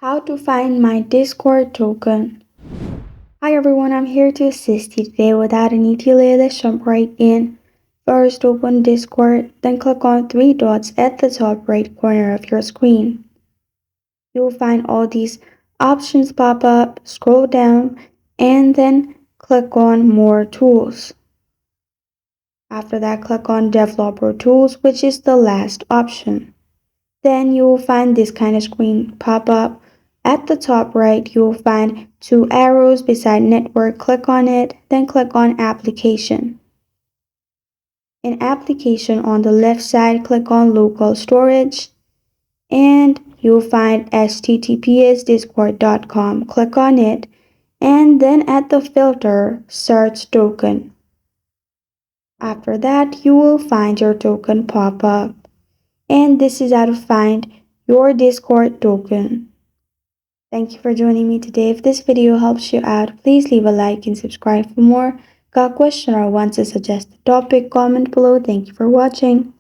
How to find my Discord token. Hi everyone, I'm here to assist you today. Without any delay, let's jump right in. First, open Discord, then click on three dots at the top right corner of your screen. You will find all these options pop up, scroll down, and then click on More Tools. After that, click on Developer Tools, which is the last option. Then you will find this kind of screen pop up. At the top right, you will find two arrows beside network. Click on it, then click on application. In application on the left side, click on local storage and you will find https://discord.com. Click on it and then at the filter, search token. After that, you will find your token pop up. And this is how to find your Discord token. Thank you for joining me today. If this video helps you out, please leave a like and subscribe for more. Got a question or want to suggest a topic? Comment below. Thank you for watching.